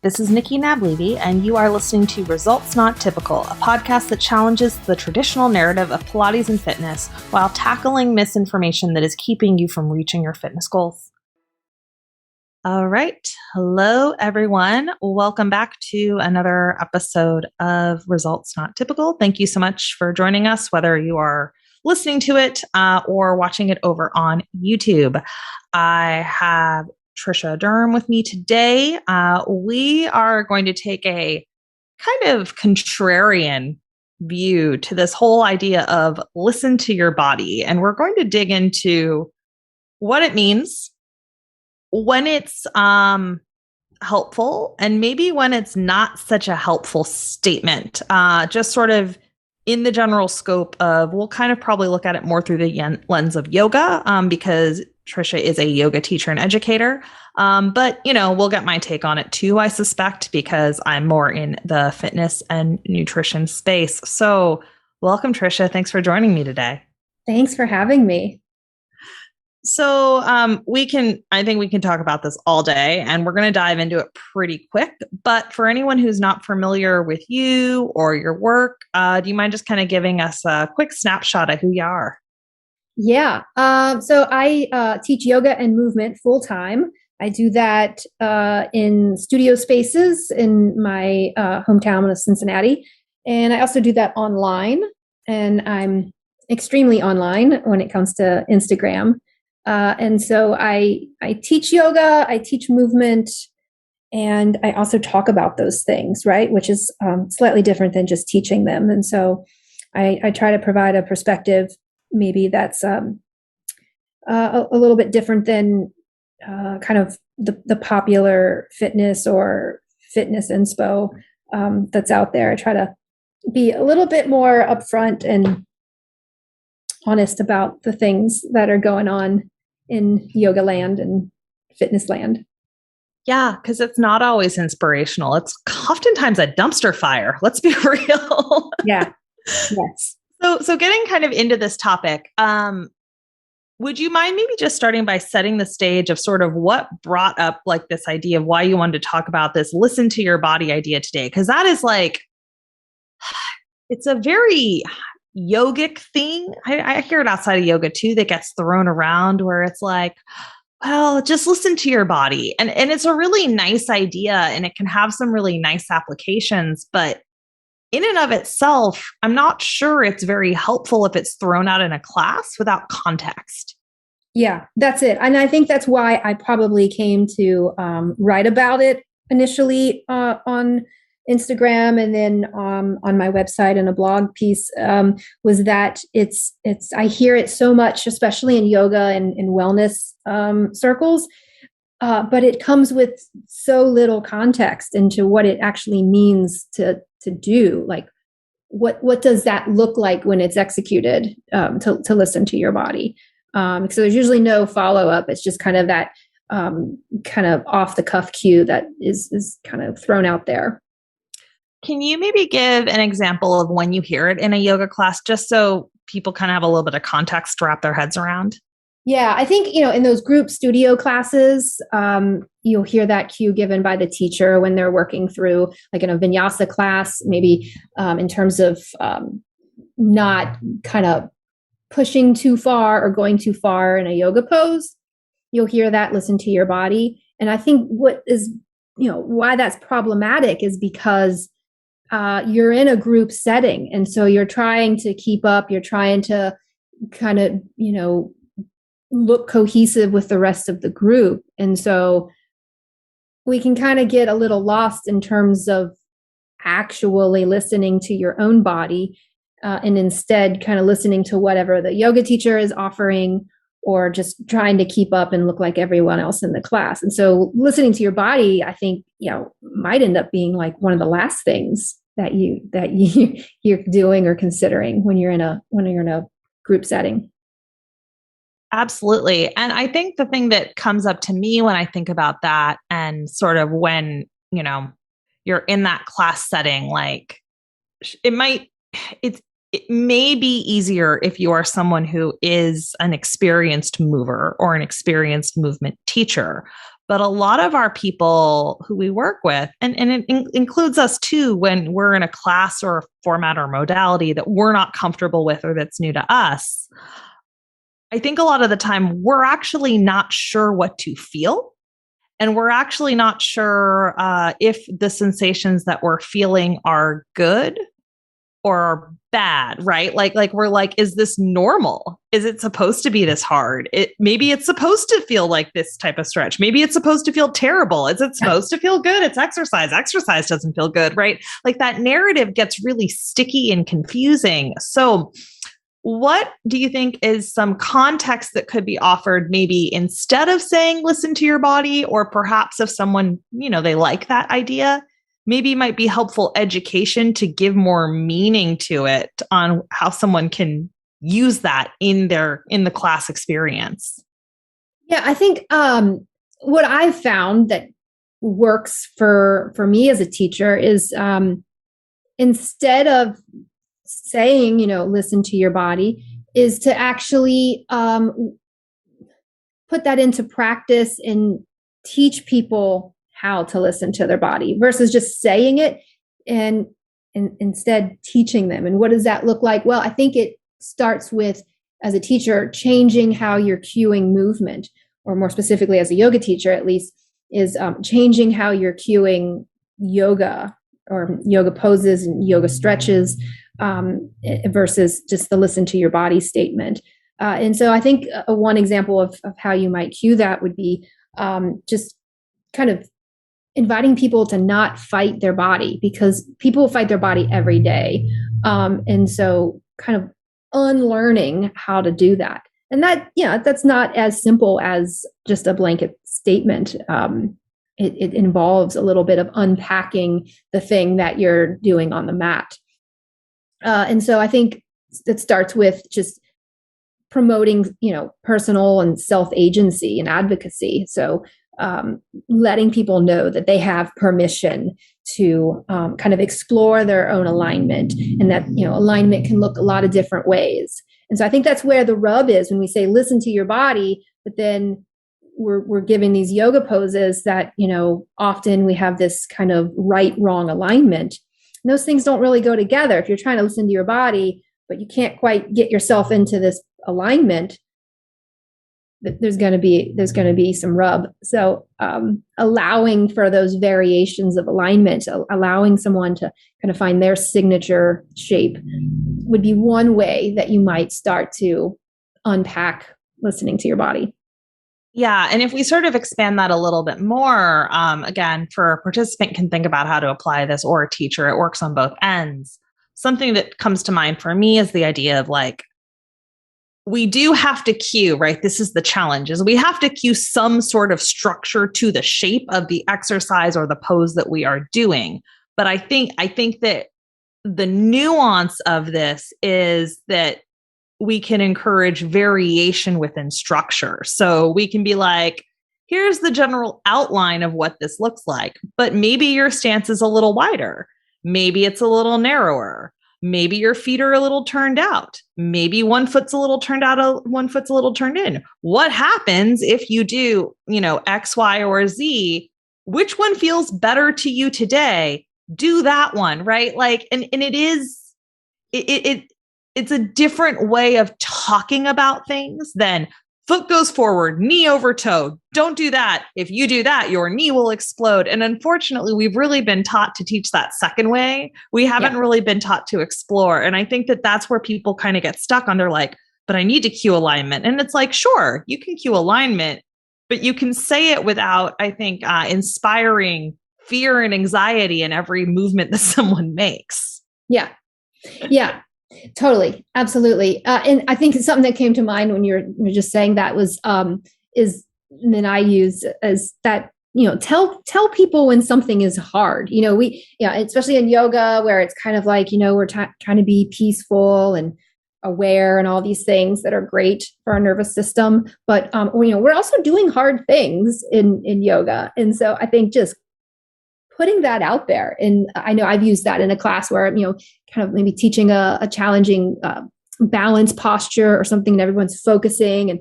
This is Nikki Naab-Levy, and you are listening to Results Not Typical, a podcast that challenges the traditional narrative of Pilates and fitness while tackling misinformation that is keeping you from reaching your fitness goals. All right. Hello, everyone. Welcome back to another episode of Results Not Typical. Thank you so much for joining us, whether you are listening to it or watching it over on YouTube. I have Trisha Durham with me today. We are going to take a kind of contrarian view to this whole idea of listen to your body. And we're going to dig into what it means, when it's helpful, and maybe when it's not such a helpful statement, just sort of in the general scope of, we'll kind of probably look at it more through the lens of yoga, because Trisha is a yoga teacher and educator. But, we'll get my take on it too, I suspect, because I'm more in the fitness and nutrition space. So welcome, Trisha. Thanks for joining me today. Thanks for having me. So I think we can talk about this all day, and we're going to dive into it pretty quick. But for anyone who's not familiar with you or your work, do you mind just kind of giving us a quick snapshot of who you are? Yeah. So I teach yoga and movement full time. I do that in studio spaces in my hometown of Cincinnati. And I also do that online. And I'm extremely online when it comes to Instagram. And so I teach yoga, I teach movement, and I also talk about those things, right? Which is slightly different than just teaching them. And so I try to provide a perspective maybe that's a little bit different than kind of the popular fitness or fitness inspo that's out there. I try to be a little bit more upfront and honest about the things that are going on in yoga land and fitness land. Yeah, because it's not always inspirational. It's oftentimes a dumpster fire. Let's be real. Yeah. Yes. So getting kind of into this topic, would you mind maybe just starting by setting the stage of sort of what brought up like this idea of why you wanted to talk about this listen to your body idea today? Because that is like, it's a very yogic thing. I hear it outside of yoga too, that gets thrown around where it's like, well, just listen to your body. And it's a really nice idea, and it can have some really nice applications, but in and of itself, I'm not sure it's very helpful if it's thrown out in a class without context. Yeah, that's it. And I think that's why I probably came to write about it initially on Instagram, and then on my website and a blog piece, was that it's I hear it so much, especially in yoga and in wellness circles, but it comes with so little context into what it actually means to do. Like, what does that look like when it's executed, to listen to your body? So there's usually no follow-up. It's just kind of that kind of off the cuff cue that is kind of thrown out there. Can you maybe give an example of when you hear it in a yoga class, just so people kind of have a little bit of context to wrap their heads around? Yeah, I think, in those group studio classes, you'll hear that cue given by the teacher when they're working through, like in a vinyasa class, maybe in terms of not kind of pushing too far or going too far in a yoga pose. You'll hear that, listen to your body. And I think what is, why that's problematic is because you're in a group setting. And so you're trying to keep up, you're trying to kind of, look cohesive with the rest of the group. And so we can kind of get a little lost in terms of actually listening to your own body, and instead kind of listening to whatever the yoga teacher is offering, or just trying to keep up and look like everyone else in the class. And so listening to your body, I think, might end up being like one of the last things that you're doing or considering when you're in a group setting. Absolutely. And I think the thing that comes up to me when I think about that, and sort of when, you're in that class setting, like it may be easier if you are someone who is an experienced mover or an experienced movement teacher. But a lot of our people who we work with, and it includes us too, when we're in a class or a format or modality that we're not comfortable with or that's new to us, I think a lot of the time we're actually not sure what to feel. And we're actually not sure if the sensations that we're feeling are good or bad, right? Like we're like, is this normal? Is it supposed to be this hard? Maybe it's supposed to feel like this type of stretch. Maybe it's supposed to feel terrible. Is it supposed to feel good? It's exercise. Exercise doesn't feel good, right? Like that narrative gets really sticky and confusing. So what do you think is some context that could be offered maybe instead of saying listen to your body, or perhaps if someone, they like that idea, maybe might be helpful education to give more meaning to it on how someone can use that in the class experience? Yeah, I think what I've found that works for me as a teacher is instead of saying, listen to your body, is to actually put that into practice and teach people how to listen to their body versus just saying it and instead teaching them. And what does that look like? Well, I think it starts with, as a teacher, changing how you're cueing movement, or more specifically as a yoga teacher, at least, is changing how you're cueing yoga or yoga poses and yoga stretches versus just the listen to your body statement. And so I think one example of how you might cue that would be just kind of inviting people to not fight their body, because people fight their body every day. And so kind of unlearning how to do that. And that's not as simple as just a blanket statement. It involves a little bit of unpacking the thing that you're doing on the mat. And so I think it starts with just promoting, personal and self-agency and advocacy. So letting people know that they have permission to kind of explore their own alignment, and that, alignment can look a lot of different ways. And so I think that's where the rub is when we say, listen to your body, but then we're giving these yoga poses that, often we have this kind of right, wrong alignment. And those things don't really go together. If you're trying to listen to your body, but you can't quite get yourself into this alignment, there's going to be some rub. So allowing for those variations of alignment, allowing someone to kind of find their signature shape would be one way that you might start to unpack listening to your body. Yeah. And if we sort of expand that a little bit more, again, for a participant can think about how to apply this, or a teacher, it works on both ends. Something that comes to mind for me is the idea of like, we do have to cue, right? This is the challenge, is we have to cue some sort of structure to the shape of the exercise or the pose that we are doing. But I think that the nuance of this is that we can encourage variation within structure. So we can be like, here's the general outline of what this looks like, but maybe your stance is a little wider. Maybe it's a little narrower. Maybe your feet are a little turned out. Maybe one foot's a little turned out, one foot's a little turned in. What happens if you do, X, Y, or Z? Which one feels better to you today? Do that one, right? Like, and it's a different way of talking about things than foot goes forward, knee over toe. Don't do that. If you do that, your knee will explode. And unfortunately, we've really been taught to teach that second way. We haven't really been taught to explore. And I think that that's where people kind of get stuck on. They're like, but I need to cue alignment. And it's like, sure, you can cue alignment, but you can say it without, I think, inspiring fear and anxiety in every movement that someone makes. Yeah. Totally. Absolutely. And I think something that came to mind when you were just saying that was, that I use as that, tell people when something is hard, especially in yoga, where it's kind of like, we're trying to be peaceful and aware and all these things that are great for our nervous system. But, we're also doing hard things in yoga. And so I think just putting that out there. And I know I've used that in a class where, kind of maybe teaching a challenging balance posture or something, and everyone's focusing. And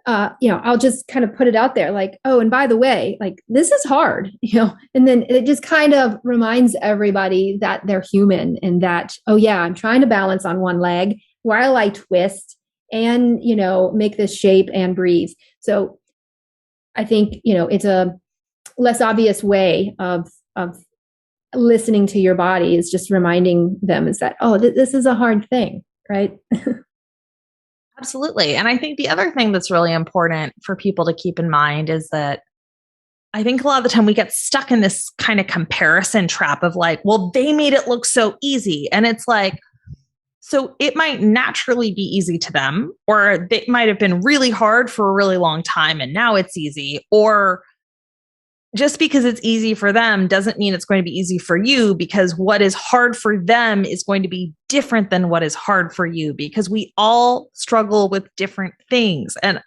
I'll just kind of put it out there like, oh, and by the way, like this is hard, and then it just kind of reminds everybody that they're human and that, oh yeah, I'm trying to balance on one leg while I twist and, make this shape and breathe. So I think, it's a less obvious way of listening to your body is just reminding them is that, oh, this is a hard thing, right? Absolutely. And I think the other thing that's really important for people to keep in mind is that I think a lot of the time we get stuck in this kind of comparison trap of like, well, they made it look so easy. And it's like, so it might naturally be easy to them, or it might have been really hard for a really long time and now it's easy. Or just because it's easy for them doesn't mean it's going to be easy for you, because what is hard for them is going to be different than what is hard for you, because we all struggle with different things. And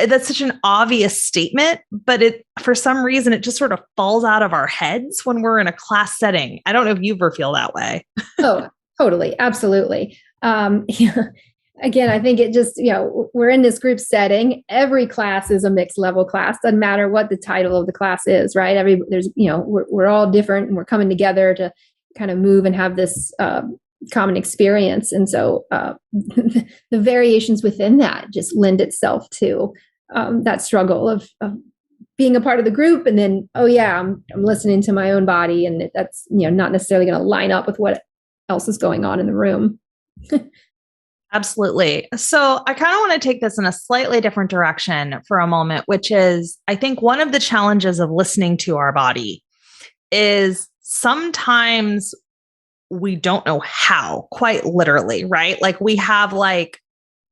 that's such an obvious statement, but for some reason, it just sort of falls out of our heads when we're in a class setting. I don't know if you ever feel that way. Oh, totally. Absolutely. Again, I think it just, we're in this group setting. Every class is a mixed level class. Doesn't matter what the title of the class is, right? We're all different and we're coming together to kind of move and have this common experience. And so the variations within that just lend itself to that struggle of being a part of the group. And then, oh yeah, I'm listening to my own body, and that's, not necessarily going to line up with what else is going on in the room. Absolutely. So I kind of want to take this in a slightly different direction for a moment, which is, I think one of the challenges of listening to our body is sometimes we don't know how, quite literally, right? Like we have like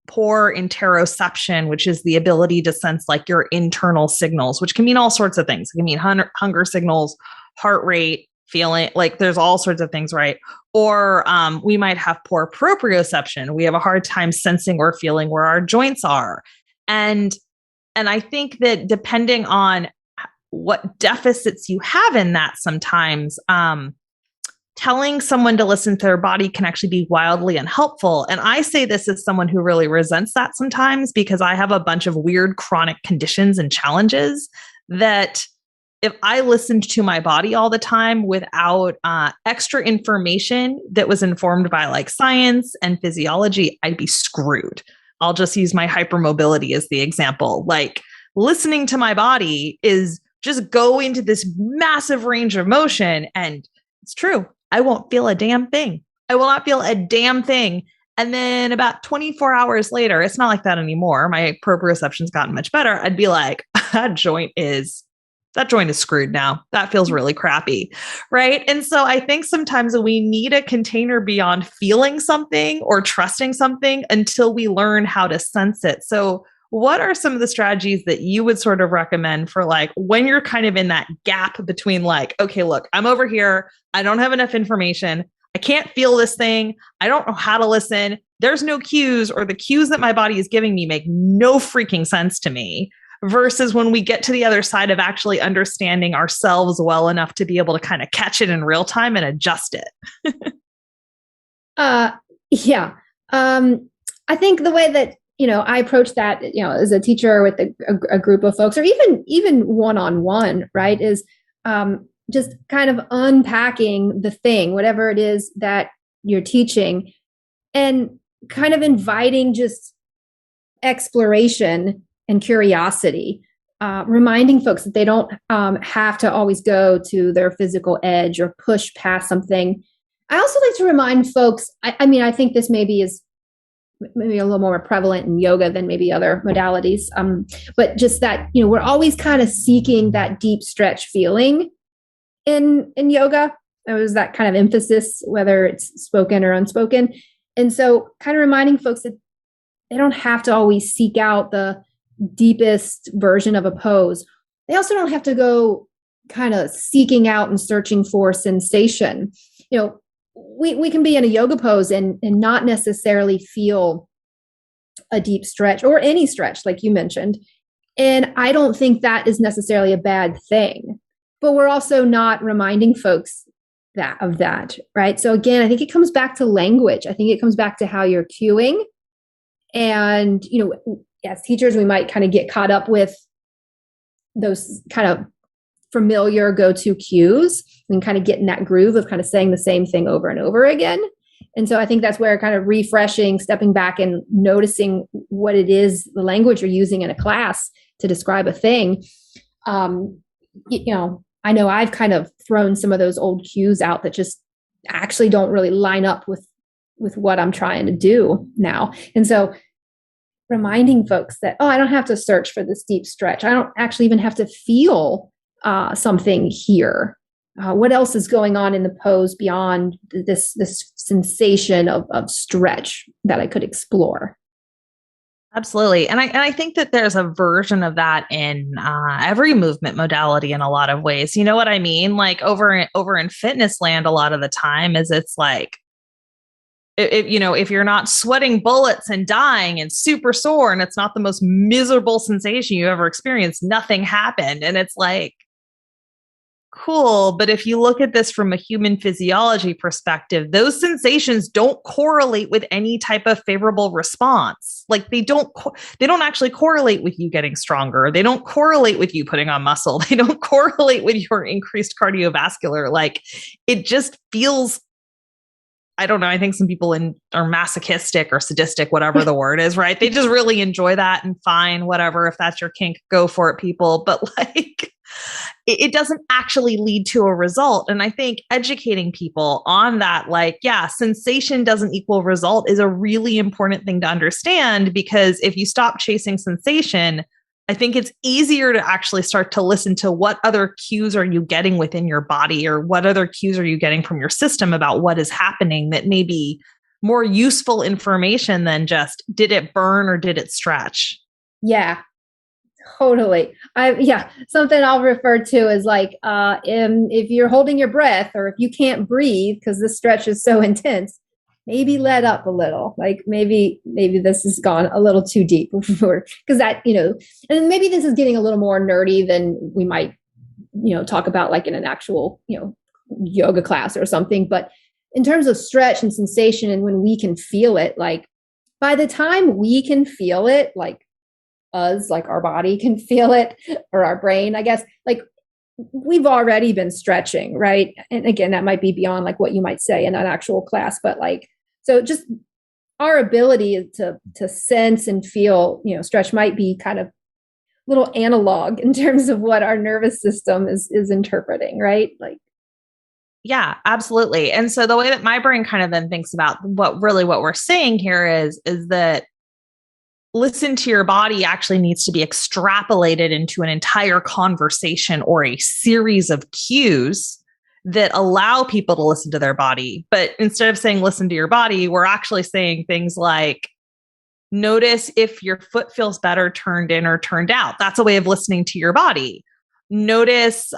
poor interoception, which is the ability to sense like your internal signals, which can mean all sorts of things. It can mean hunger signals, heart rate, feeling, like there's all sorts of things, right? Or we might have poor proprioception. We have a hard time sensing or feeling where our joints are. And I think that depending on what deficits you have in that, sometimes telling someone to listen to their body can actually be wildly unhelpful. And I say this as someone who really resents that sometimes, because I have a bunch of weird chronic conditions and challenges that if I listened to my body all the time without extra information that was informed by like science and physiology, I'd be screwed. I'll just use my hypermobility as the example. Like listening to my body is just go into this massive range of motion. And it's true. I won't feel a damn thing. I will not feel a damn thing. And then about 24 hours later, it's not like that anymore. My proprioception's gotten much better. I'd be like, that joint is screwed now. That feels really crappy. Right. And so I think sometimes we need a container beyond feeling something or trusting something until we learn how to sense it. So what are some of the strategies that you would sort of recommend for like when you're kind of in that gap between like, okay, look, I'm over here. I don't have enough information. I can't feel this thing. I don't know how to listen. There's no cues, or the cues that my body is giving me make no freaking sense to me. Versus when we get to the other side of actually understanding ourselves well enough to be able to kind of catch it in real time and adjust it. Yeah. I think the way that, I approach that, as a teacher with a group of folks, or even one-on-one, right, is just kind of unpacking the thing, whatever it is that you're teaching, and kind of inviting just exploration and curiosity, reminding folks that they don't have to always go to their physical edge or push past something. I also like to remind folks, I think this is maybe a little more prevalent in yoga than maybe other modalities, but just that, we're always kind of seeking that deep stretch feeling in yoga. There was that kind of emphasis, whether it's spoken or unspoken. And so kind of reminding folks that they don't have to always seek out the deepest version of a pose. They also don't have to go kind of seeking out and searching for sensation. We can be in a yoga pose and not necessarily feel a deep stretch or any stretch, like you mentioned. And I don't think that is necessarily a bad thing, but we're also not reminding folks of that, right? So again, I think it comes back to language. I think it comes back to how you're cueing. And, as teachers, we might kind of get caught up with those kind of familiar go-to cues and kind of get in that groove of kind of saying the same thing over and over again. And so I think that's where kind of refreshing, stepping back and noticing what it is, the language you're using in a class to describe a thing. I know I've kind of thrown some of those old cues out that just actually don't really line up with what I'm trying to do now. And so reminding folks that, I don't have to search for this deep stretch. I don't actually even have to feel something here. What else is going on in the pose beyond this sensation of stretch that I could explore? Absolutely. And I think that there's a version of that in every movement modality in a lot of ways. You know what I mean? Like over in fitness land, a lot of the time it's like, if you're not sweating bullets and dying and super sore and it's not the most miserable sensation you ever experienced, nothing happened. And it's like, cool. But if you look at this from a human physiology perspective, those sensations don't correlate with any type of favorable response. Like they don't actually correlate with you getting stronger. They don't correlate with you putting on muscle. They don't correlate with your increased cardiovascular. Like it just feels, I don't know. I think some people are masochistic or sadistic, whatever the word is, right? They just really enjoy that and fine, whatever. If that's your kink, go for it, people. But like, it doesn't actually lead to a result. And I think educating people on that, like, yeah, sensation doesn't equal result is a really important thing to understand, because if you stop chasing sensation, I think it's easier to actually start to listen to what other cues are you getting within your body, or what other cues are you getting from your system about what is happening that may be more useful information than just, did it burn or did it stretch? Yeah, totally. Something I'll refer to as like, if you're holding your breath or if you can't breathe because the stretch is so intense, maybe let up a little. Like maybe this has gone a little too deep because that, and maybe this is getting a little more nerdy than we might, talk about like in an actual, yoga class or something. But in terms of stretch and sensation, and when we can feel it, like by the time we can feel it, like our body can feel it, or our brain, I guess, like we've already been stretching, right? And again, that might be beyond like what you might say in an actual class, but like, so just our ability to sense and feel, stretch might be kind of little analog in terms of what our nervous system is interpreting, right? Like, yeah, absolutely. And so the way that my brain kind of then thinks about what we're saying here is that listen to your body actually needs to be extrapolated into an entire conversation or a series of cues that allow people to listen to their body. But instead of saying, listen to your body, we're actually saying things like, notice if your foot feels better turned in or turned out. That's a way of listening to your body. Notice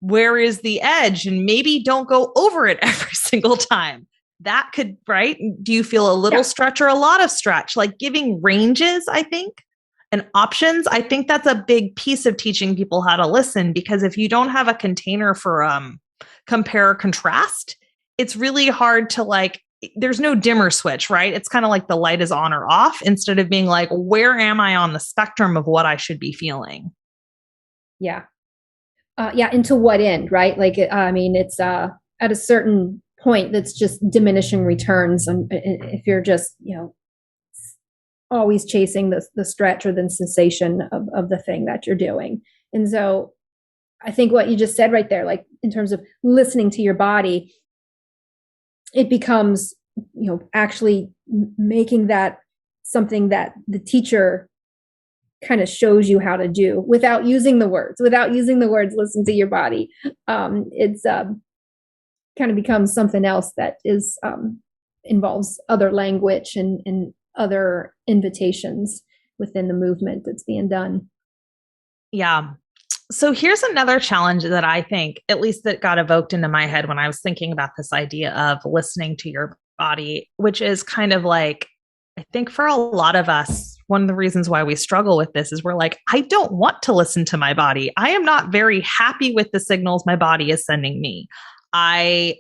where is the edge, and maybe don't go over it every single time. That could, right? Do you feel a little stretch or a lot of stretch? Like giving ranges, I think, and options. I think that's a big piece of teaching people how to listen, because if you don't have a container for compare or contrast, it's really hard to like, there's no dimmer switch, right? It's kind of like the light is on or off, instead of being like, where am I on the spectrum of what I should be feeling? Yeah. And to what end, right? Like, it's at a certain point that's just diminishing returns. And if you're just, always chasing the stretch or the sensation of the thing that you're doing. And so I think what you just said right there, like in terms of listening to your body, it becomes, actually making that something that the teacher kind of shows you how to do without using the words, listen to your body. It's kind of becomes something else that is involves other language and other invitations within the movement that's being done. Yeah. So here's another challenge that I think, at least that got evoked into my head when I was thinking about this idea of listening to your body, which is kind of like, I think for a lot of us, one of the reasons why we struggle with this is we're like, I don't want to listen to my body. I am not very happy with the signals my body is sending me. I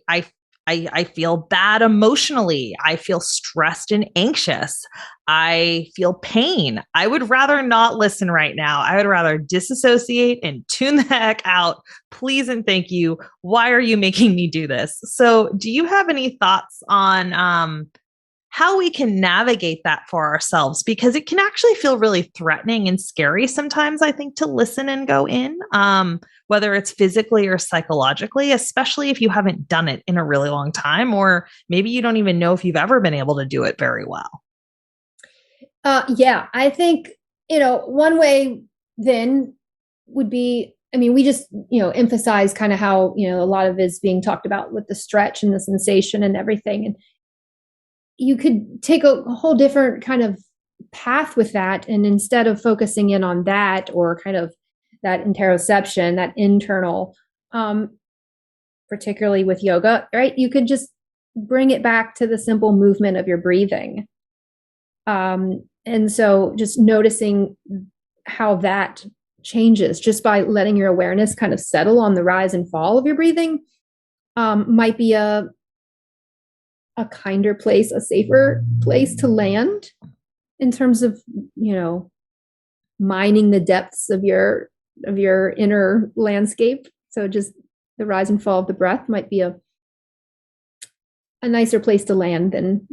I feel bad emotionally. I feel stressed and anxious. I feel pain. I would rather not listen right now. I would rather disassociate and tune the heck out. Please and thank you. Why are you making me do this? So, do you have any thoughts on how we can navigate that for ourselves? Because it can actually feel really threatening and scary sometimes, I think, to listen and go in, whether it's physically or psychologically, especially if you haven't done it in a really long time, or maybe you don't even know if you've ever been able to do it very well. Yeah, I think, one way then would be, I mean, we just, emphasize kind of how, a lot of is being talked about with the stretch and the sensation and everything. And you could take a whole different kind of path with that. And instead of focusing in on that, or kind of that interoception, that internal, particularly with yoga, right? You could just bring it back to the simple movement of your breathing. And so just noticing how that changes just by letting your awareness kind of settle on the rise and fall of your breathing, might be a kinder place, a safer place to land in terms of, mining the depths of your inner landscape. So just the rise and fall of the breath might be a nicer place to land than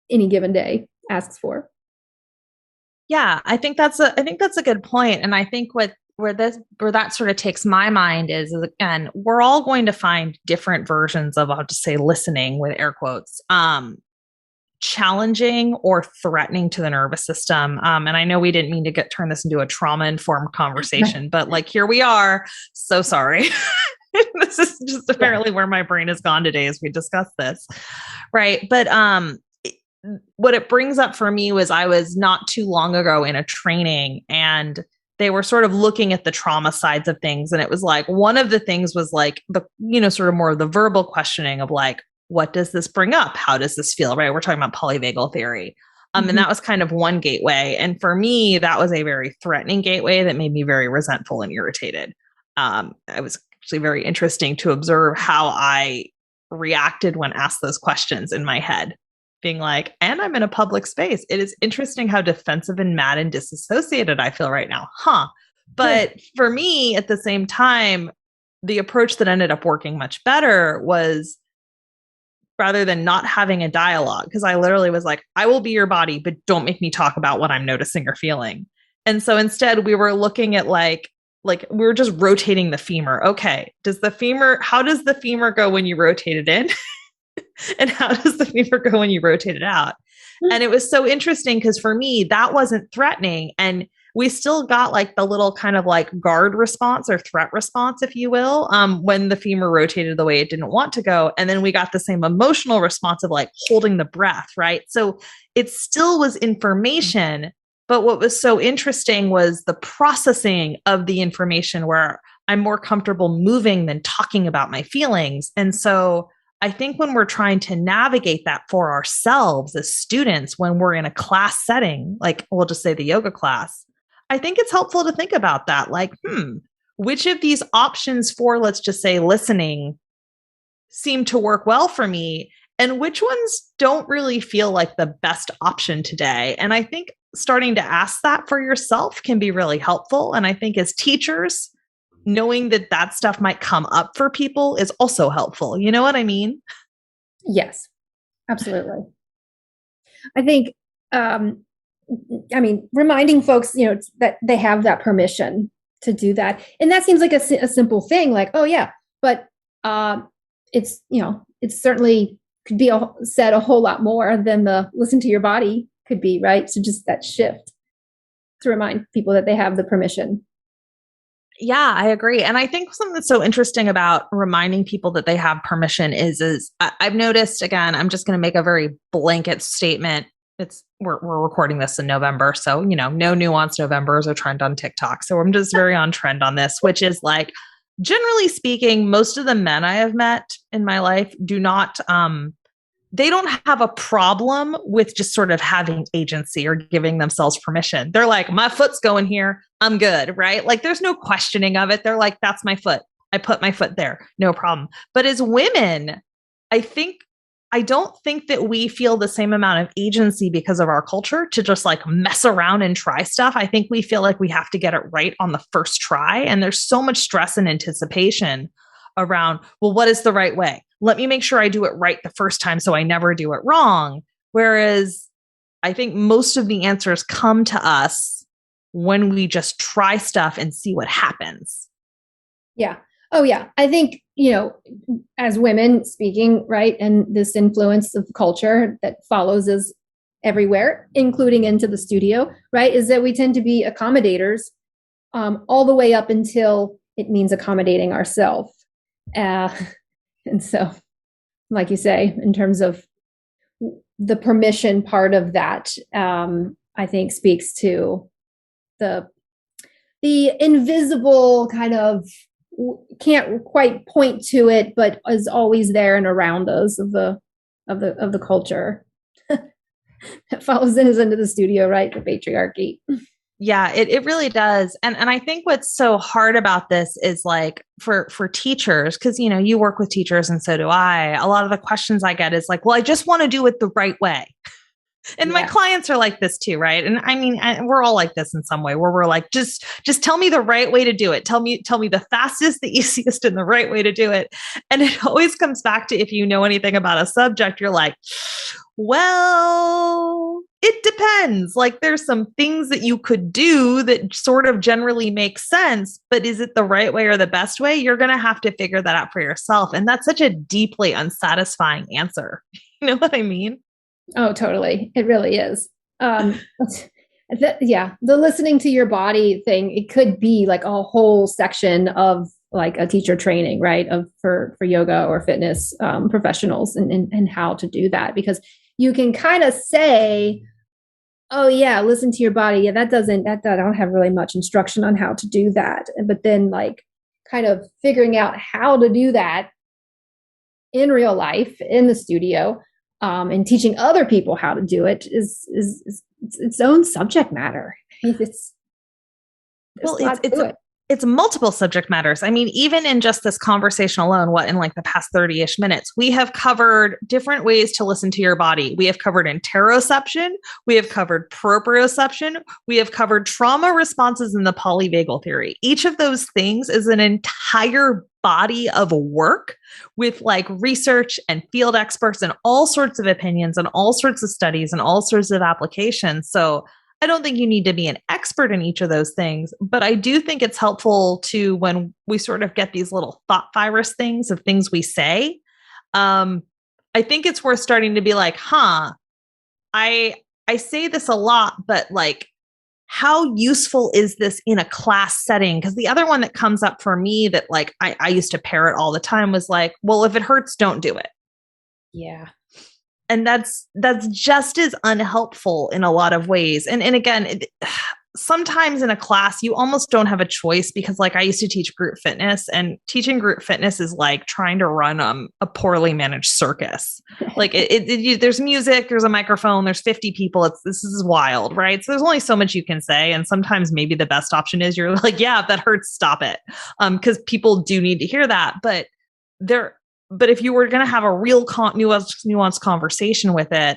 any given day asks for. Yeah, I think that's a good point. And I think where that sort of takes my mind is again, we're all going to find different versions of, I'll just say, listening with air quotes, challenging or threatening to the nervous system. And I know we didn't mean to turn this into a trauma-informed conversation, but like, here we are. So sorry. This is just apparently where my brain has gone today as we discuss this. Right. But what it brings up for me was I was not too long ago in a training, and they were sort of looking at the trauma sides of things. And it was like, one of the things was like the, sort of more of the verbal questioning of like, what does this bring up? How does this feel? Right. We're talking about polyvagal theory. And that was kind of one gateway. And for me, that was a very threatening gateway that made me very resentful and irritated. It was actually very interesting to observe how I reacted when asked those questions in my head, being like, and I'm in a public space. It is interesting how defensive and mad and disassociated I feel right now. But for me, at the same time, the approach that ended up working much better was, rather than not having a dialogue, because I literally was like, I will be your body, but don't make me talk about what I'm noticing or feeling. And so instead we were looking at like we were just rotating the femur. Okay. How does the femur go when you rotate it in? And how does the femur go when you rotate it out? And it was so interesting because for me, that wasn't threatening. And we still got like the little kind of like guard response or threat response, if you will, when the femur rotated the way it didn't want to go. And then we got the same emotional response of like holding the breath, right? So it still was information. But what was so interesting was the processing of the information, where I'm more comfortable moving than talking about my feelings. And so I think when we're trying to navigate that for ourselves as students, when we're in a class setting, like we'll just say the yoga class, I think it's helpful to think about that. Like, which of these options for, let's just say, listening seem to work well for me, and which ones don't really feel like the best option today? And I think starting to ask that for yourself can be really helpful. And I think as teachers, knowing that stuff might come up for people is also helpful. You know what I mean? Yes, absolutely. I think, reminding folks, that they have that permission to do that. And that seems like a simple thing, like, oh yeah, but it's, it's certainly could be said a whole lot more than the listen to your body could be, right? So just that shift to remind people that they have the permission. Yeah, I agree. And I think something that's so interesting about reminding people that they have permission is I've noticed, again, I'm just going to make a very blanket statement. We're recording this in November. So, no nuanced November is a trend on TikTok. So I'm just very on trend on this, which is like, generally speaking, most of the men I have met in my life do not, they don't have a problem with just sort of having agency or giving themselves permission. They're like, my foot's going here. I'm good. Right. Like there's no questioning of it. They're like, that's my foot. I put my foot there. No problem. But as women, I don't think that we feel the same amount of agency because of our culture to just like mess around and try stuff. I think we feel like we have to get it right on the first try. And there's so much stress and anticipation around, well, what is the right way? Let me make sure I do it right the first time so I never do it wrong. Whereas I think most of the answers come to us when we just try stuff and see what happens. Yeah. Oh, yeah. I think, as women speaking, right, and this influence of culture that follows us everywhere, including into the studio, right, is that we tend to be accommodators all the way up until it means accommodating ourselves. And so, like you say, in terms of the permission part of that, I think speaks to the invisible kind of, can't quite point to it, but is always there and around us of the culture that follows us into the studio, right? The patriarchy. Yeah, it really does. And I think what's so hard about this is like for teachers, because you work with teachers and so do I. A lot of the questions I get is like, well, I just want to do it the right way. And my clients are like this too, right? And I mean, we're all like this in some way, where we're like, just tell me the right way to do it. Tell me the fastest, the easiest, and the right way to do it. And it always comes back to, if you know anything about a subject, you're like, well, it depends. Like there's some things that you could do that sort of generally make sense, but is it the right way or the best way? You're going to have to figure that out for yourself. And that's such a deeply unsatisfying answer. You know what I mean? Oh, totally. It really is. The listening to your body thing, it could be like a whole section of like a teacher training, right? For yoga or fitness professionals and how to do that, because you can kind of say, oh yeah, listen to your body. Yeah, that I don't have really much instruction on how to do that. But then like kind of figuring out how to do that in real life in the studio, and teaching other people how to do it is its own subject matter. It's multiple subject matters. I mean, even in just this conversation alone, in like the past 30-ish minutes, we have covered different ways to listen to your body. We have covered interoception. We have covered proprioception. We have covered trauma responses in the polyvagal theory. Each of those things is an entire body of work with like research and field experts and all sorts of opinions and all sorts of studies and all sorts of applications. So I don't think you need to be an expert in each of those things, but I do think it's helpful to, when we sort of get these little thought virus things of things we say, I think it's worth starting to be like, I say this a lot, but like, how useful is this in a class setting? Because the other one that comes up for me that like I used to parrot all the time was like, well, if it hurts, don't do it. Yeah. And that's just as unhelpful in a lot of ways. And again, sometimes in a class, you almost don't have a choice, because like I used to teach group fitness, and teaching group fitness is like trying to run a poorly managed circus. Like there's music, there's a microphone, there's 50 people. This is wild, right? So there's only so much you can say. And sometimes maybe the best option is you're like, yeah, if that hurts, stop it. Because people do need to hear that. But if you were going to have a real nuanced conversation with it,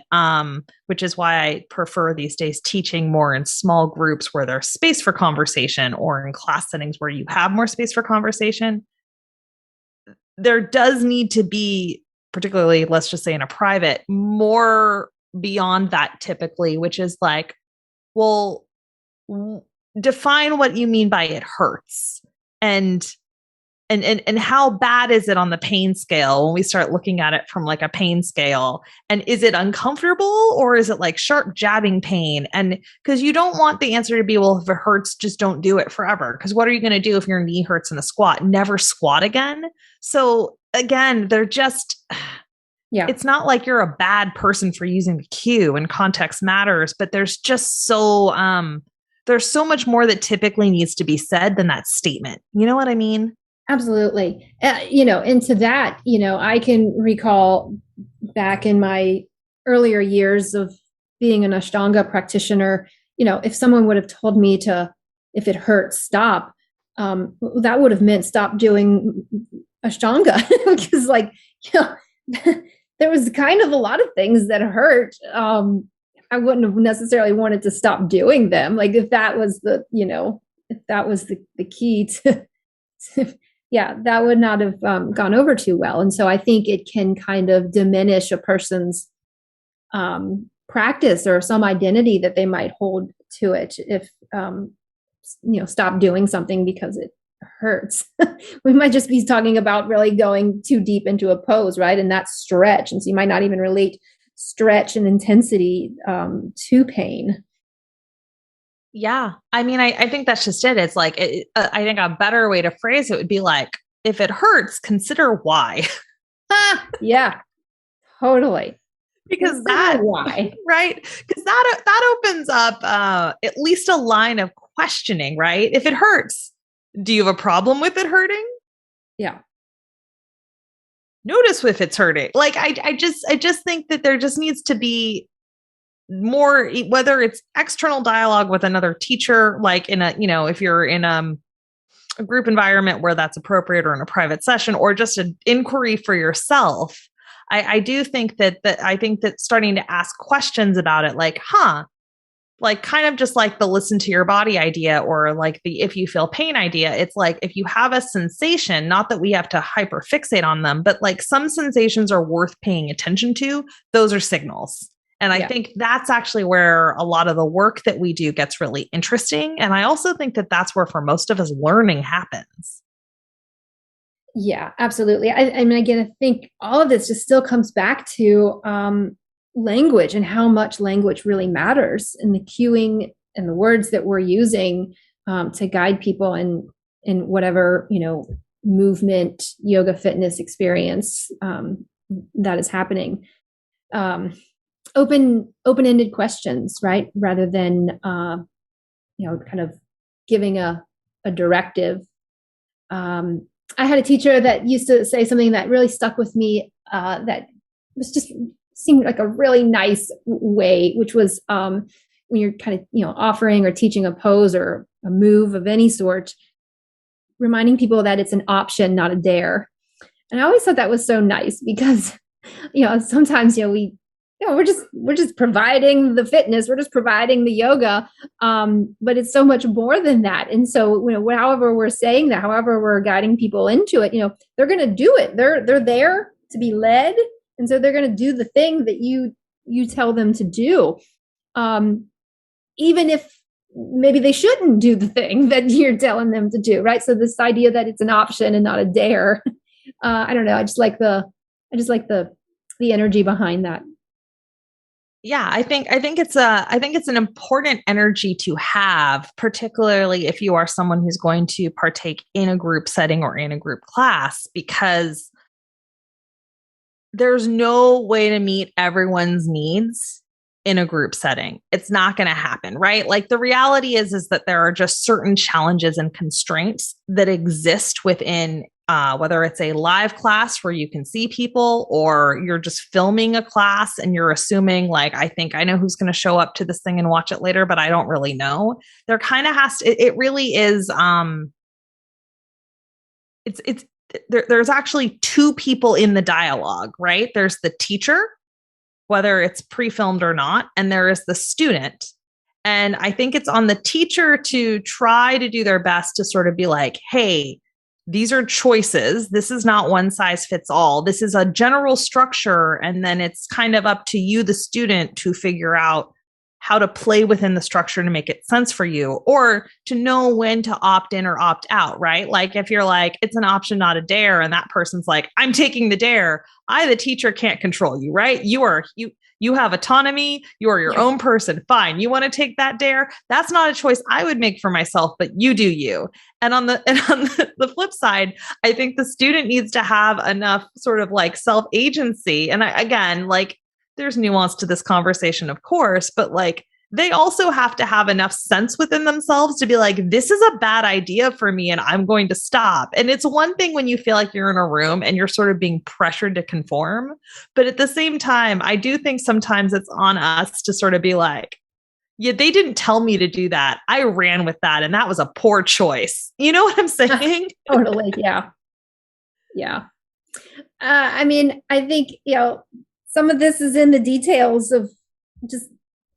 which is why I prefer these days teaching more in small groups where there's space for conversation, or in class settings where you have more space for conversation, there does need to be, particularly, let's just say in a private, more beyond that typically, which is like, well, define what you mean by it hurts. And how bad is it on the pain scale when we start looking at it from like a pain scale? And is it uncomfortable, or is it like sharp jabbing pain? And because you don't want the answer to be, well, if it hurts, just don't do it forever. Because what are you going to do if your knee hurts in a squat? Never squat again. So again, they're just, it's not like you're a bad person for using the cue, and context matters, but there's just there's so much more that typically needs to be said than that statement. You know what I mean? Absolutely. Into that, I can recall back in my earlier years of being an Ashtanga practitioner, if someone would have told me if it hurts, stop, that would have meant stop doing Ashtanga because there was kind of a lot of things that hurt. I wouldn't have necessarily wanted to stop doing them. Like if that was the key to, yeah, that would not have gone over too well. And so I think it can kind of diminish a person's practice or some identity that they might hold to it if, stop doing something because it hurts. We might just be talking about really going too deep into a pose, right? And that's stretch. And so you might not even relate stretch and intensity to pain. Yeah. I mean, I think that's just it. It's like, I think a better way to phrase it would be like, if it hurts, consider why. Yeah, totally. Because that, why? Right? Because that opens up at least a line of questioning, right? If it hurts, do you have a problem with it hurting? Yeah. Notice if it's hurting. Like, I just think that there just needs to be more, whether it's external dialogue with another teacher, like in a, if you're in a group environment where that's appropriate, or in a private session, or just an inquiry for yourself. I do think that I think that starting to ask questions about it, like, like kind of just like the listen to your body idea, or like the if you feel pain idea. It's like, if you have a sensation, not that we have to hyper fixate on them, but like some sensations are worth paying attention to. Those are signals. And I think that's actually where a lot of the work that we do gets really interesting. And I also think that that's where, for most of us, learning happens. Yeah, absolutely. I mean, again, I think all of this just still comes back to language and how much language really matters, and the cueing and the words that we're using to guide people in whatever, movement, yoga, fitness experience that is happening. Open-ended questions, right? Rather than, kind of giving a directive. I had a teacher that used to say something that really stuck with me, that was just seemed like a really nice way, which was when you're kind of, offering or teaching a pose or a move of any sort, reminding people that it's an option, not a dare. And I always thought that was so nice because, sometimes, we're just providing the fitness, we're just providing the yoga, but it's so much more than that. And so, however we're saying that, however we're guiding people into it, they're going to do it. They're there to be led, and so they're going to do the thing that you tell them to do, even if maybe they shouldn't do the thing that you're telling them to do, right? So this idea that it's an option and not a dare, I don't know. I just like the energy behind that. Yeah, I think it's an important energy to have, particularly if you are someone who's going to partake in a group setting or in a group class, because there's no way to meet everyone's needs in a group setting. It's not going to happen, right? Like, the reality is that there are just certain challenges and constraints that exist within whether it's a live class where you can see people, or you're just filming a class and you're assuming, like, I think I know who's going to show up to this thing and watch it later, but I don't really know. There kind of has to, it really is, there's actually two people in the dialogue, right? There's the teacher, whether it's pre-filmed or not, and there is the student. And I think it's on the teacher to try to do their best to sort of be like, hey, these are choices. This is not one size fits all. This is a general structure. And then it's kind of up to you, the student, to figure out how to play within the structure to make it sense for you, or to know when to opt in or opt out, right? Like, if you're like, it's an option, not a dare, and that person's like, I'm taking the dare. I, the teacher, can't control you, right? You have autonomy. You are your own person. Fine. You want to take that dare? That's not a choice I would make for myself, but you do you. And on the flip side, I think the student needs to have enough sort of like self-agency. And again, like, there's nuance to this conversation, of course, but like, they also have to have enough sense within themselves to be like, this is a bad idea for me and I'm going to stop. And it's one thing when you feel like you're in a room and you're sort of being pressured to conform. But at the same time, I do think sometimes it's on us to sort of be like, yeah, they didn't tell me to do that. I ran with that. And that was a poor choice. You know what I'm saying? Totally. Yeah. Yeah. I mean, I think, some of this is in the details of just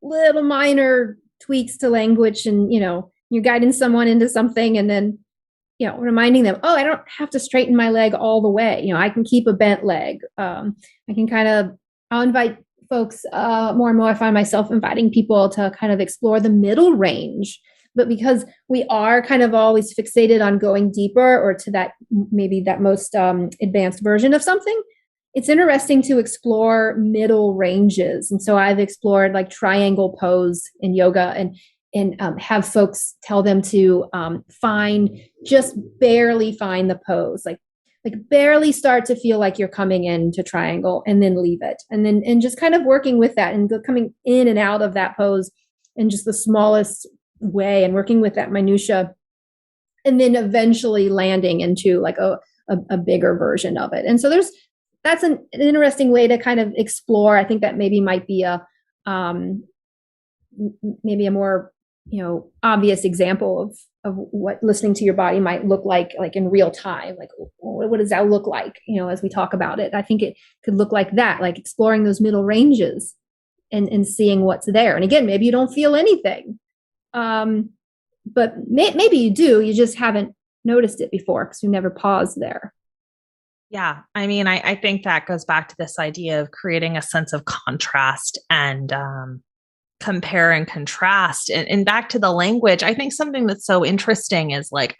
little minor tweaks to language, and, you're guiding someone into something, and then, reminding them, oh, I don't have to straighten my leg all the way. I can keep a bent leg. I can I'll invite folks more and more. I find myself inviting people to kind of explore the middle range, but because we are kind of always fixated on going deeper or to that, maybe that most advanced version of something, it's interesting to explore middle ranges. And so I've explored like triangle pose in yoga, and have folks tell them to just barely find the pose, like barely start to feel like you're coming into triangle, and then leave it. And just kind of working with that and coming in and out of that pose in just the smallest way, and working with that minutia, and then eventually landing into like a bigger version of it. And so that's an interesting way to kind of explore. I think that maybe might be maybe a more obvious example of what listening to your body might look like in real time. Like, what does that look like? As we talk about it, I think it could look like that, like exploring those middle ranges and seeing what's there. And again, maybe you don't feel anything, but maybe you do. You just haven't noticed it before because you never paused there. Yeah. I mean, I think that goes back to this idea of creating a sense of contrast and compare and contrast. And back to the language, I think something that's so interesting is like,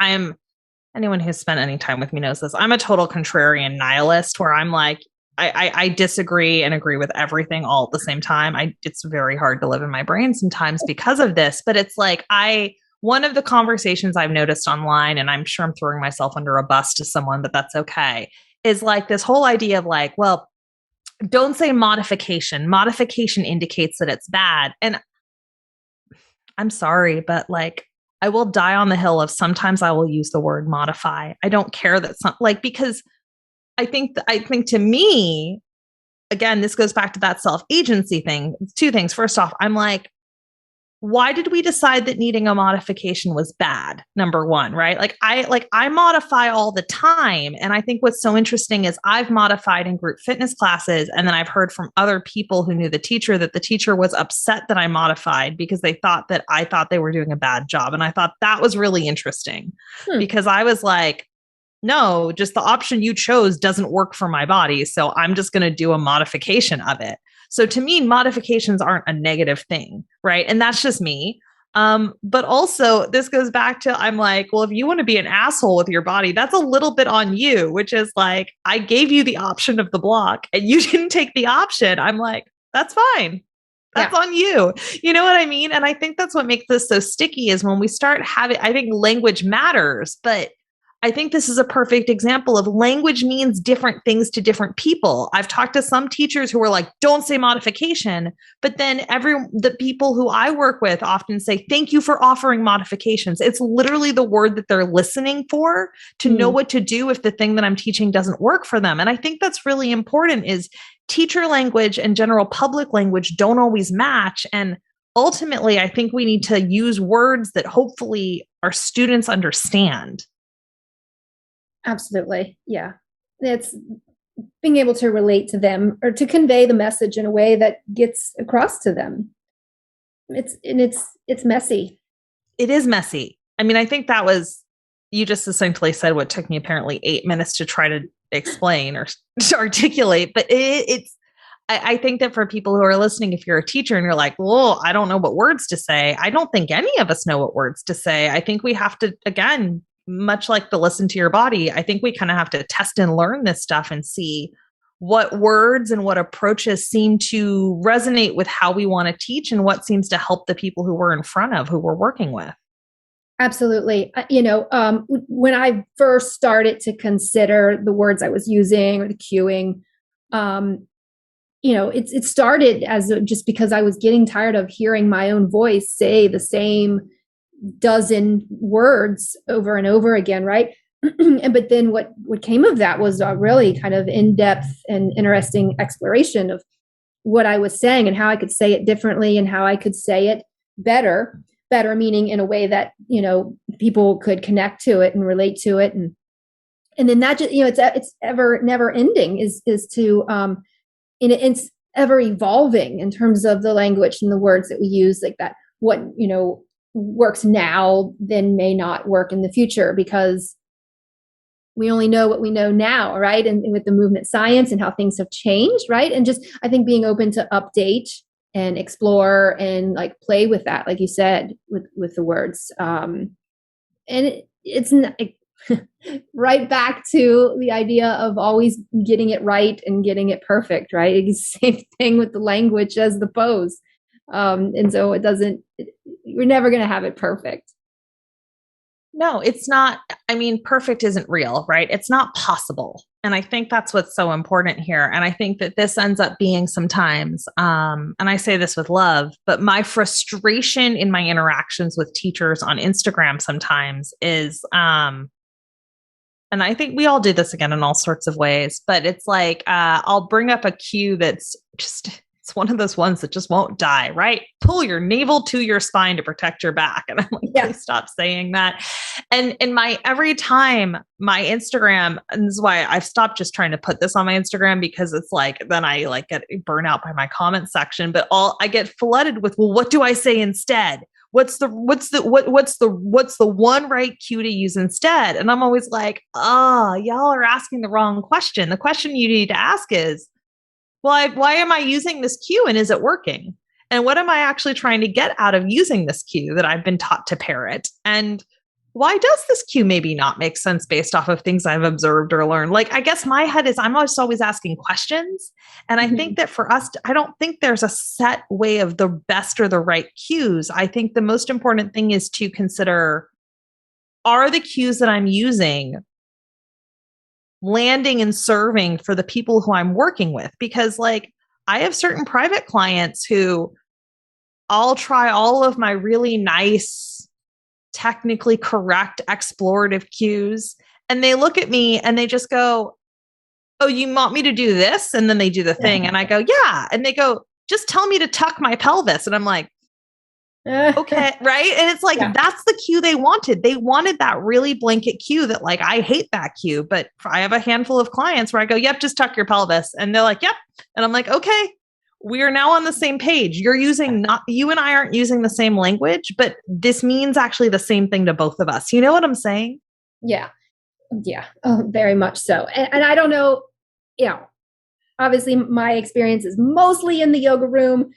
anyone who's spent any time with me knows this. I'm a total contrarian nihilist where I'm like, I disagree and agree with everything all at the same time. It's very hard to live in my brain sometimes because of this, but it's like, one of the conversations I've noticed online, and I'm sure I'm throwing myself under a bus to someone, but that's okay, is like this whole idea of like, well, don't say modification. Modification indicates that it's bad. And I'm sorry, but like, I will die on the hill of sometimes I will use the word modify. I don't care that because I think to me, again, this goes back to that self-agency thing. Two things. First off, I'm like, why did we decide that needing a modification was bad? Number one, right? I modify all the time. And I think what's so interesting is I've modified in group fitness classes. And then I've heard from other people who knew the teacher that the teacher was upset that I modified because they thought that I thought they were doing a bad job. And I thought that was really interesting because I was like, no, just the option you chose doesn't work for my body. So I'm just going to do a modification of it. So to me, modifications aren't a negative thing, right? And that's just me. But also this goes back to, I'm like, well, if you want to be an asshole with your body, that's a little bit on you, which is like, I gave you the option of the block and you didn't take the option. I'm like, that's fine. That's on you. You know what I mean? And I think that's what makes this so sticky is when we start having, I think language matters, but I think this is a perfect example of language means different things to different people. I've talked to some teachers who are like, don't say modification, but then the people who I work with often say, thank you for offering modifications. It's literally the word that they're listening for to know what to do if the thing that I'm teaching doesn't work for them. And I think that's really important is teacher language and general public language don't always match. And ultimately, I think we need to use words that hopefully our students understand. Absolutely. Yeah. It's being able to relate to them or to convey the message in a way that gets across to them. It's messy. It is messy. I mean, I think that was, you just succinctly said what took me apparently 8 minutes to try to explain or to articulate, but I think that for people who are listening, if you're a teacher and you're like, well, I don't know what words to say. I don't think any of us know what words to say. I think we have to, again, much like the listen to your body, I think we kind of have to test and learn this stuff and see what words and what approaches seem to resonate with how we want to teach and what seems to help the people who we're in front of, who we're working with. Absolutely. When I first started to consider the words I was using or the cueing, it started as just because I was getting tired of hearing my own voice say the same dozen words over and over again, right? But then what came of that was a really kind of in-depth and interesting exploration of what I was saying and how I could say it differently and how I could say it better meaning in a way that, people could connect to it and relate to it. And And then that just, it's ever never ending is to, it's ever evolving in terms of the language and the words that we use, like that, what, works now then may not work in the future because we only know what we know now, right? And with the movement science and how things have changed, right? And just, I think being open to update and explore and like play with that, like you said, with the words. And it's not, right back to the idea of always getting it right and getting it perfect, right? It's the same thing with the language as the pose. And so we're never going to have it perfect. No, it's not. I mean, perfect isn't real, right? It's not possible. And I think that's what's so important here. And I think that this ends up being sometimes, and I say this with love, but my frustration in my interactions with teachers on Instagram sometimes is, and I think we all do this again in all sorts of ways, but it's like, I'll bring up a cue that's just, it's one of those ones that just won't die, right? Pull your navel to your spine to protect your back. And I'm like, please stop saying that. And every time my Instagram, and this is why I've stopped just trying to put this on my Instagram, because it's like, then I like get burnt out by my comment section, but I get flooded with, well, what do I say instead? What's the one right cue to use instead? And I'm always like, y'all are asking the wrong question. The question you need to ask is, why am I using this cue and is it working? And what am I actually trying to get out of using this cue that I've been taught to parrot? And why does this cue maybe not make sense based off of things I've observed or learned? Like, I guess my head is, I'm always asking questions. And I think that for us, I don't think there's a set way of the best or the right cues. I think the most important thing is to consider, are the cues that I'm using landing and serving for the people who I'm working with? Because like, I have certain private clients who I'll try all of my really nice, technically correct, explorative cues. And they look at me and they just go, oh, you want me to do this? And then they do the thing. And I go, yeah. And they go, just tell me to tuck my pelvis. And I'm like, okay. Right. And it's like, that's the cue they wanted. They wanted that really blanket cue that like, I hate that cue, but I have a handful of clients where I go, yep, just tuck your pelvis. And they're like, yep. And I'm like, okay, we are now on the same page. You and I aren't using the same language, but this means actually the same thing to both of us. You know what I'm saying? Yeah. Yeah. Oh, very much so. And I don't know, obviously my experience is mostly in the yoga room,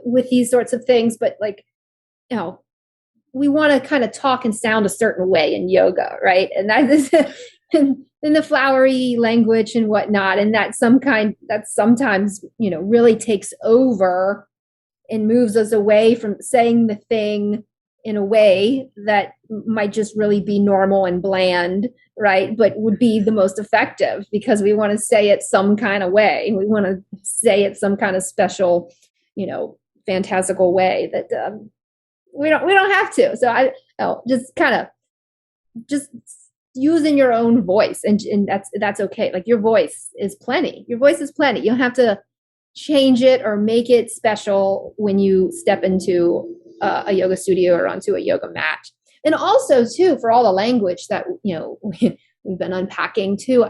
with these sorts of things, but like, we want to kind of talk and sound a certain way in yoga, right? And that is in the flowery language and whatnot. And that sometimes, really takes over and moves us away from saying the thing in a way that might just really be normal and bland, right? But would be the most effective because we want to say it some kind of way. We want to say it some kind of special, fantastical way that we don't have to. So just kind of just using your own voice, and that's okay. Like your voice is plenty. Your voice is plenty. You don't have to change it or make it special when you step into a yoga studio or onto a yoga mat. And also too, for all the language that we've been unpacking too.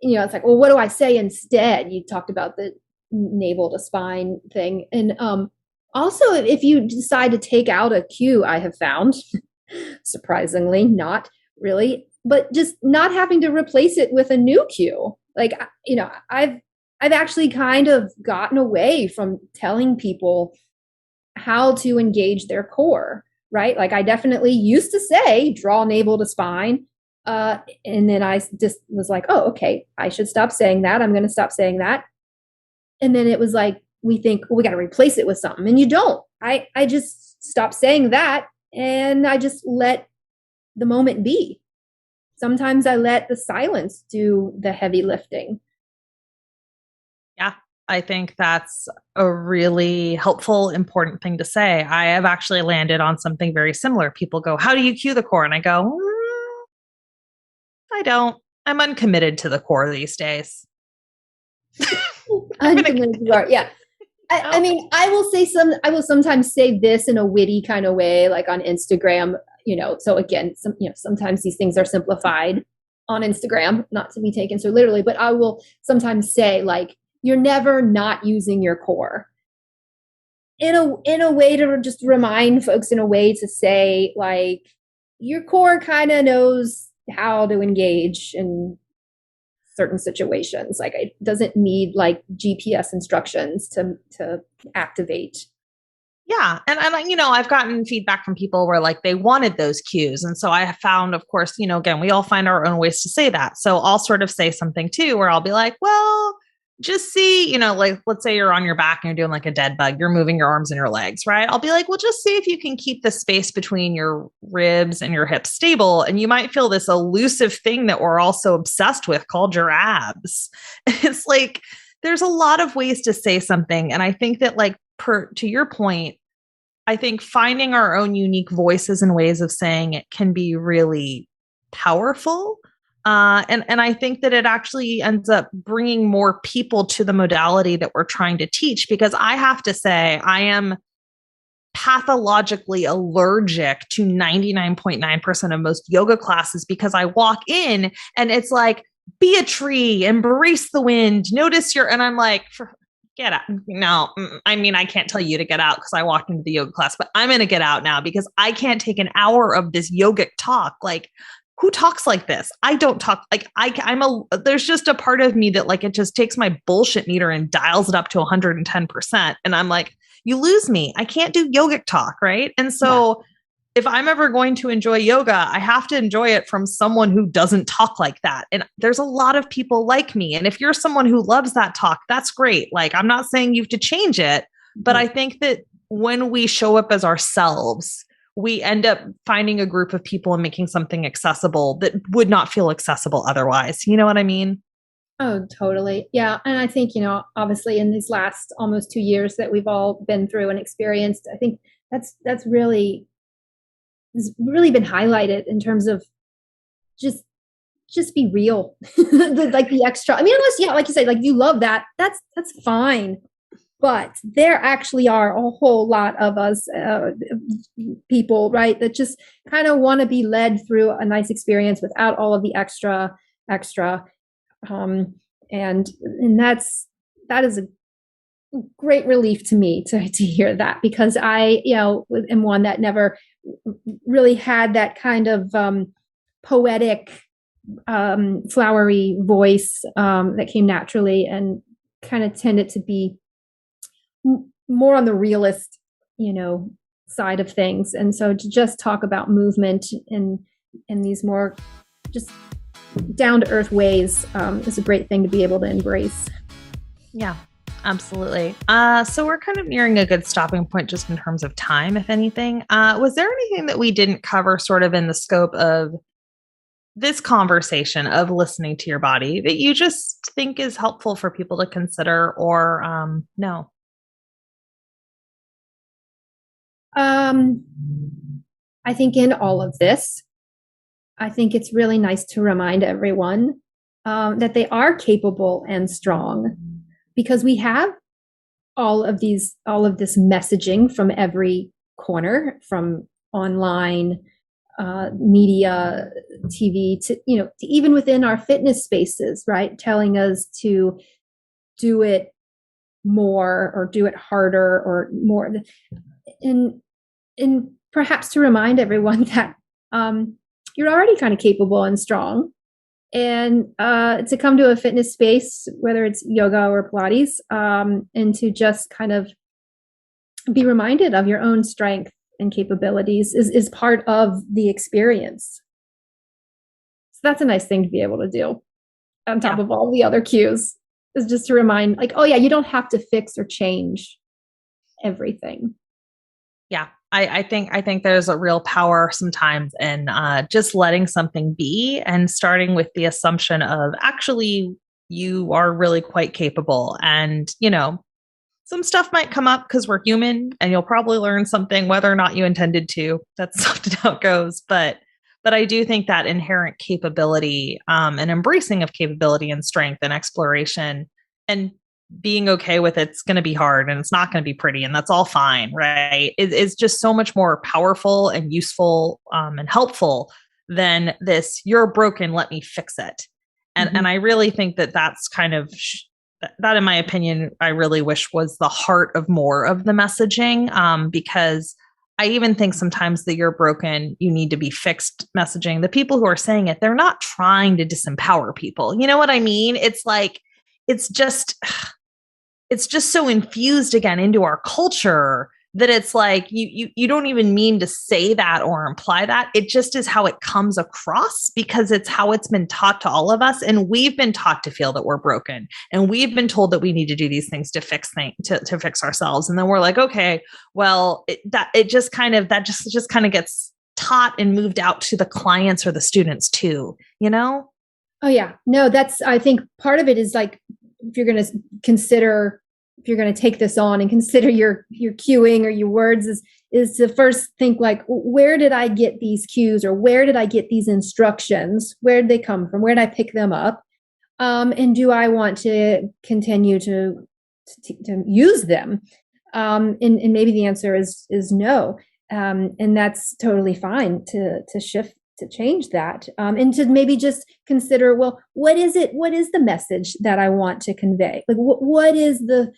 It's like, well, what do I say instead? You talked about the navel to spine thing. And also, if you decide to take out a cue, I have found, surprisingly, not really, but just not having to replace it with a new cue. Like, I've actually kind of gotten away from telling people how to engage their core, right? Like I definitely used to say, draw navel to spine. And then I just was like, oh, okay, I should stop saying that. I'm going to stop saying that. And then it was like, we think, well, we got to replace it with something. And you don't. I just stopped saying that. And I just let the moment be. Sometimes I let the silence do the heavy lifting. Yeah, I think that's a really helpful, important thing to say. I have actually landed on something very similar. People go, how do you cue the core? And I go, I don't. I'm uncommitted to the core these days. Yeah. I mean, I will sometimes say this in a witty kind of way, like on Instagram, so again, sometimes these things are simplified, on Instagram, not to be taken so literally, but I will sometimes say like, you're never not using your core. In a way to just remind folks, in a way to say like, your core kind of knows how to engage in certain situations. Like it doesn't need like GPS instructions to activate. Yeah. And I've gotten feedback from people where like they wanted those cues. And so I have found, of course, again, we all find our own ways to say that. So I'll sort of say something too, where I'll be like, well, just see, like, let's say you're on your back and you're doing like a dead bug, you're moving your arms and your legs, right? I'll be like, well, just see if you can keep the space between your ribs and your hips stable. And you might feel this elusive thing that we're all so obsessed with called your abs. It's like, there's a lot of ways to say something. And I think that like, to your point, I think finding our own unique voices and ways of saying it can be really powerful. And I think that it actually ends up bringing more people to the modality that we're trying to teach, because I have to say, I am pathologically allergic to 99.9% of most yoga classes, because I walk in and it's like, be a tree, embrace the wind, notice and I'm like, get out. No, I mean, I can't tell you to get out because I walked into the yoga class, but I'm going to get out now because I can't take an hour of this yogic talk. Like, who talks like this? I don't talk like there's just a part of me that like, it just takes my bullshit meter and dials it up to 110%. And I'm like, you lose me. I can't do yogic talk. Right. And so if I'm ever going to enjoy yoga, I have to enjoy it from someone who doesn't talk like that. And there's a lot of people like me. And if you're someone who loves that talk, that's great. Like, I'm not saying you have to change it, but I think that when we show up as ourselves, we end up finding a group of people and making something accessible that would not feel accessible otherwise. You know what I mean? Oh, totally. Yeah. And I think, obviously in these last almost 2 years that we've all been through and experienced, I think that's really been highlighted in terms of just be real. Like the extra, I mean, unless, like you say, like you love that, that's fine. But there actually are a whole lot of us people, right, that just kind of want to be led through a nice experience without all of the extra. And that is a great relief to me to hear that, because I, am one that never really had that kind of poetic, flowery voice that came naturally, and kind of tended to be more on the realist, side of things. And so to just talk about movement in these more just down to earth ways is a great thing to be able to embrace. Yeah, absolutely. So we're kind of nearing a good stopping point just in terms of time, if anything. Was there anything that we didn't cover sort of in the scope of this conversation of listening to your body that you just think is helpful for people to consider, or no? I think in all of this, I think it's really nice to remind everyone that they are capable and strong, because we have all of this messaging from every corner, from online media, TV, to even within our fitness spaces, right, telling us to do it more or do it harder or more, and perhaps to remind everyone that you're already kind of capable and strong, and to come to a fitness space, whether it's yoga or Pilates, and to just kind of be reminded of your own strength and capabilities is part of the experience. So that's a nice thing to be able to do on top of all the other cues, is just to remind, like, oh yeah, you don't have to fix or change everything. Yeah. I think there's a real power sometimes in just letting something be and starting with the assumption of actually you are really quite capable. And, some stuff might come up because we're human, and you'll probably learn something whether or not you intended to. That's often how it goes. But I do think that inherent capability and embracing of capability and strength and exploration and being okay with it's going to be hard and it's not going to be pretty, and that's all fine, right? It's just so much more powerful and useful and helpful than this, you're broken, let me fix it. And I really think that that's kind of that, in my opinion, I really wish was the heart of more of the messaging, because I even think sometimes that you're broken, you need to be fixed messaging. The people who are saying it, they're not trying to disempower people. You know what I mean? It's like, it's just so infused again into our culture that it's like, you don't even mean to say that or imply that. It just is how it comes across, because it's how it's been taught to all of us. And we've been taught to feel that we're broken. And we've been told that we need to do these things to fix ourselves. And then we're like, okay, well, it just kind of gets taught and moved out to the clients or the students too, you know? Oh yeah. No, I think part of it is like, if you're going to take this on and consider your cueing or your words, is to first think like, where did I get these cues, or where did I get these instructions? Where did they come from? Where did I pick them up? And do I want to continue to use them? And maybe the answer is no. And that's totally fine to shift, to change that, and to maybe just consider, well, what is the message that I want to convey? Like, what is the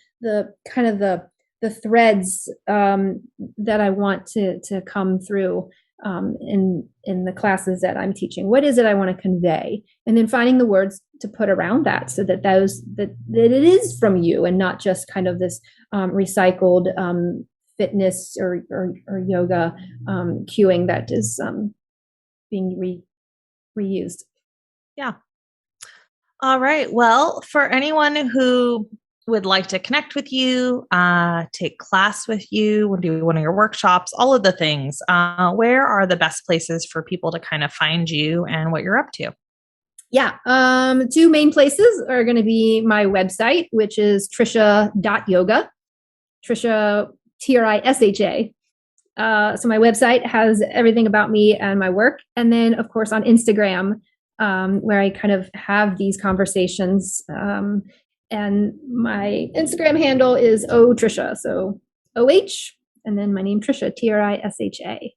kind of the threads that I want to come through in the classes that I'm teaching? What is it I want to convey? And then finding the words to put around that, so that that it is from you and not just kind of this recycled fitness or yoga cueing that is being reused. Yeah. All right. Well, for anyone who would like to connect with you, take class with you, do one of your workshops, all of the things, where are the best places for people to kind of find you and what you're up to? Yeah. Two main places are going to be my website, which is trisha.yoga, Trisha, Trisha. So my website has everything about me and my work. And then, of course, on Instagram, where I kind of have these conversations. And my Instagram handle is Trisha. So OH, and then my name, Trisha, Trisha.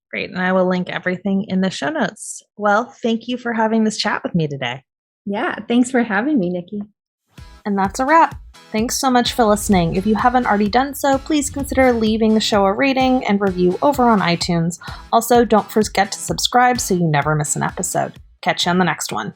Great. And I will link everything in the show notes. Well, thank you for having this chat with me today. Yeah. Thanks for having me, Nikki. And that's a wrap. Thanks so much for listening. If you haven't already done so, please consider leaving the show a rating and review over on iTunes. Also, don't forget to subscribe so you never miss an episode. Catch you on the next one.